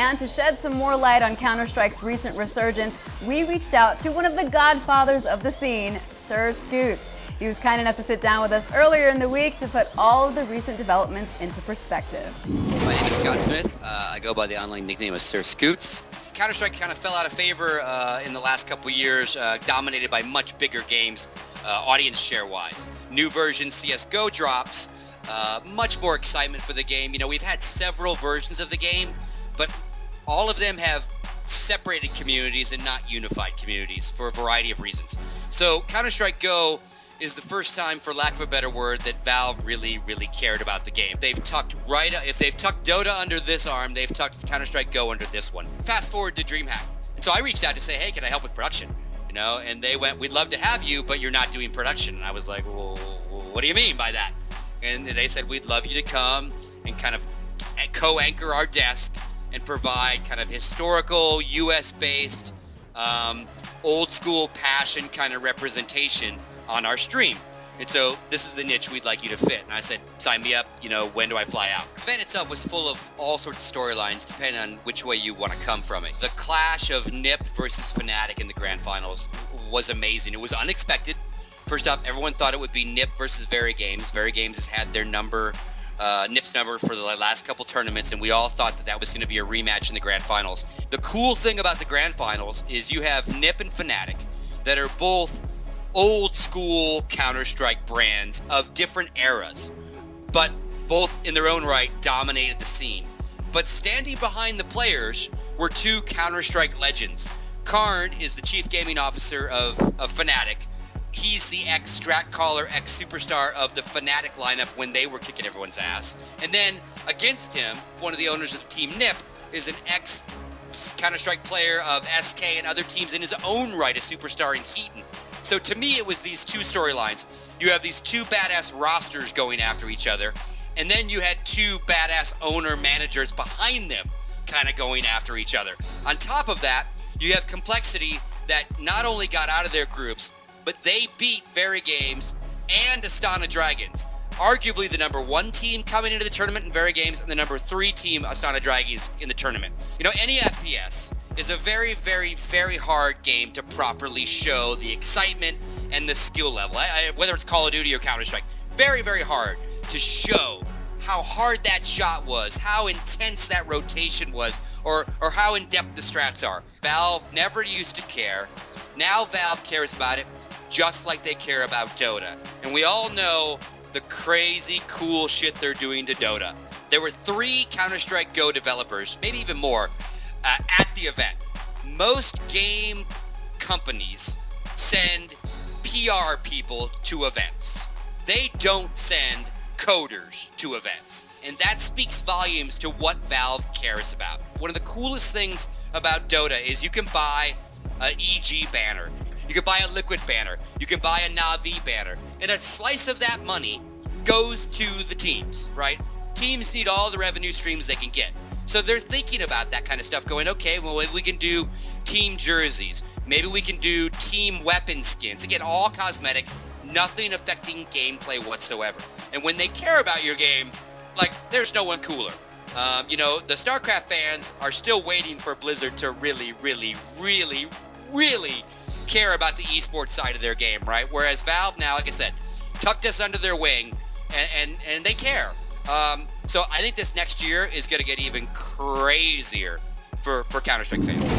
And to shed some more light on Counter-Strike's recent resurgence, we reached out to one of the godfathers of the scene, Sirscoots. He was kind enough to sit down with us earlier in the week to put all of the recent developments into perspective. My name is Scott Smith. I go by the online nickname of Sirscoots. Counter-Strike kind of fell out of favor in the last couple years, dominated by much bigger games, audience share-wise. New version CSGO drops, much more excitement for the game. You know, we've had several versions of the game, but all of them have separated communities and not unified communities for a variety of reasons. So Counter-Strike Go is the first time, for lack of a better word, that Valve really cared about the game. If they've tucked Dota under this arm, they've tucked Counter-Strike Go under this one. Fast forward to DreamHack. And so I reached out to say, hey, can I help with production? You know, and they went, we'd love to have you, but you're not doing production. And I was like, well, what do you mean by that? And they said, we'd love you to come and kind of co-anchor our desk and provide kind of historical, US-based, old school passion kind of representation on our stream. And so this is the niche we'd like you to fit. And I said, sign me up, you know, when do I fly out? The event itself was full of all sorts of storylines, depending on which way you want to come from it. The clash of NIP versus Fnatic in the grand finals was amazing. It was unexpected. First up, everyone thought it would be NIP versus VeryGames. VeryGames has had their number, NIP's number for the last couple tournaments, and we all thought that was going to be a rematch in the grand finals. The cool thing about the grand finals is you have NIP and Fnatic that are both old school Counter-Strike brands of different eras, but both in their own right dominated the scene. But standing behind the players were two Counter-Strike legends. Karn is the chief gaming officer of Fnatic. He's the ex-strat caller, ex-superstar of the Fnatic lineup when they were kicking everyone's ass. And then against him, one of the owners of the team NIP is an ex-Counter-Strike player of SK and other teams in his own right, a superstar in Heaton. So to me, it was these two storylines. You have these two badass rosters going after each other, and then you had two badass owner managers behind them kind of going after each other. On top of that, you have Complexity that not only got out of their groups, but they beat VeryGames and Astana Dragons. Arguably the number one team coming into the tournament in VeryGames and the number 3 team, Astana Dragons, in the tournament. You know, any FPS is a very hard game to properly show the excitement and the skill level. Whether it's Call of Duty or Counter-Strike, very hard to show how hard that shot was, how intense that rotation was, or how in-depth the strats are. Valve never used to care. Now Valve cares about it just like they care about Dota. And we all know the crazy cool shit they're doing to Dota. There were 3 Counter-Strike Go developers, maybe even more, at the event. Most game companies send PR people to events. They don't send coders to events. And that speaks volumes to what Valve cares about. One of the coolest things about Dota is you can buy an EG banner. You can buy a Liquid banner. You can buy a Na'Vi banner. And a slice of that money goes to the teams, right? Teams need all the revenue streams they can get. So they're thinking about that kind of stuff, going, okay, well, we can do team jerseys. Maybe we can do team weapon skins. Again, all cosmetic, nothing affecting gameplay whatsoever. And when they care about your game, like, there's no one cooler. You know, the STARCRAFT fans are still waiting for Blizzard to really care about the esports side of their game, right? Whereas Valve now, like I said, tucked us under their wing, and they care. So I think this next year is going to get even crazier for Counter-Strike fans.